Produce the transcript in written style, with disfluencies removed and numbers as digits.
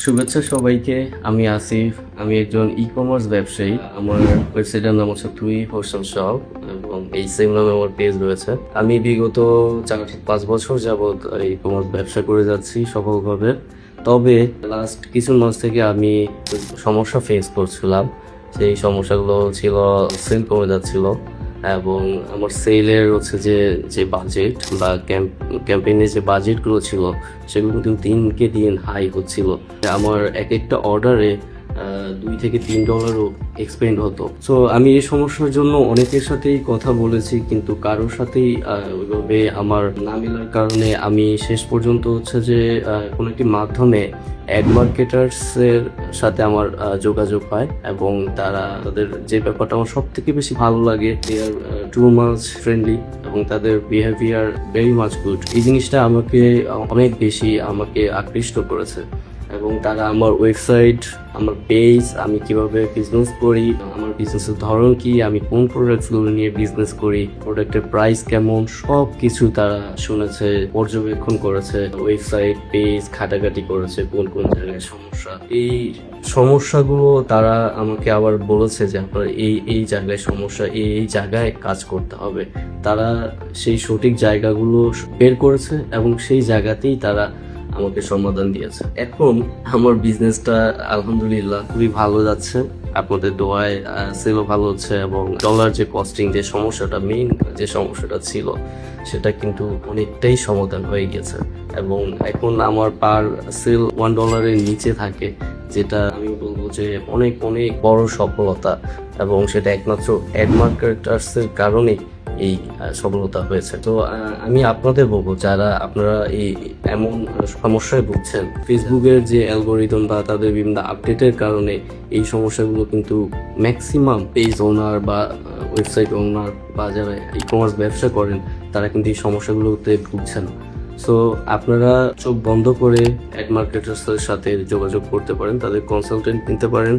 শুভেচ্ছা সবাইকে। আমি আসিফ। আমি একজন ই-কমার্স ব্যবসায়ী। আমার ওয়েবসাইটের নাম হচ্ছে তুই হোস্টেল শপ এবং এই সেম নামে আমার পেজ রয়েছে। আমি বিগত 4-5 বছর যাবৎ ই-কমার্স ব্যবসা করে যাচ্ছি সফলভাবে। তবে লাস্ট কিছু মাস থেকে আমি সমস্যা ফেস করছিলাম। সেই সমস্যাগুলো ছিল সেল কমে যাচ্ছিল এবং আমার সেলের হচ্ছে যে বাজেট বা ক্যাম্পেইনের যে বাজেটগুলো ছিল সেগুলো কিন্তু দিনকে দিন হাই হচ্ছিল। আমার এক একটা অর্ডারে $2 থেকে $3 এক্সপেন্ড হতো। সো আমি এই সমস্যার জন্য অনেকের সাথেই কথা বলেছি, কিন্তু কারোর সাথেই ওইভাবে আমার না মেলার কারণে আমি শেষ পর্যন্ত হচ্ছে যে কোনো একটি মাধ্যমে অ্যাড মার্কেটার্সের সাথে আমার যোগাযোগ হয় এবং তাদের যে ব্যাপারটা আমার সব থেকে বেশি ভালো লাগে, দে আর টু মাচ ফ্রেন্ডলি এবং তাদের বিহেভিয়ার ভেরি মাচ গুড। এই জিনিসটা অনেক বেশি আমাকে আকৃষ্ট করেছে এবং তারা আমার ওয়েবসাইট, আমার পেজ, আমি কিভাবে বিজনেস করি, আমার বিজনেসের ধরন কি, আমি কোন প্রোডাক্টগুলো নিয়ে বিজনেস করি, প্রোডাক্টের প্রাইস কেমন, সব কিছু তারা শুনেছে, পর্যবেক্ষণ করেছে, ওয়েবসাইট পেজ ঘাটাঘাটি করেছে, কোন কোন জায়গায় সমস্যা। এই সমস্যাগুলো তারা আমাকে আবার বলেছে যে আপনার এই জায়গায় সমস্যা, এই জায়গায় কাজ করতে হবে। তারা সেই সঠিক জায়গাগুলো বের করেছে এবং সেই জায়গাতেই তারা আমাকে সমাধান দিয়েছে। এখন আমার বিজনেসটা আলহামদুলিল্লাহ খুবই ভালো যাচ্ছে। আপনাদের দোয়ায় সেলও ভালো হচ্ছে এবং ডলার যে কস্টিং, যে সমস্যাটা, মেইন যে সমস্যাটা ছিল, সেটা কিন্তু অনেকটাই সমাধান হয়ে গেছে এবং এখন আমার পার সেল $1 নিচে থাকে, যেটা আমি বলবো যে অনেক অনেক বড় সফলতা এবং সেটা একমাত্র অ্যাড মার্কেটার্সের কারণেই এই সফলতা হয়েছে। তো আমি আপনাদের বলবো, যারা আপনারা এই এমন সমস্যায় ভুগছেন, ফেসবুকের যে অ্যালগোরিদম বা তাদের বিভিন্ন আপডেটের কারণে এই সমস্যাগুলো কিন্তু ম্যাক্সিমাম পেজ ওনার বা ওয়েবসাইট ওনার বা যারা ই কমার্স ব্যবসা করেন তারা কিন্তু এই সমস্যাগুলোতে ভুগছেন। সো আপনারা চোখ বন্ধ করে অ্যাড মার্কেটার্সের সাথে যোগাযোগ করতে পারেন, তাদের কনসালটেন্ট নিতে পারেন।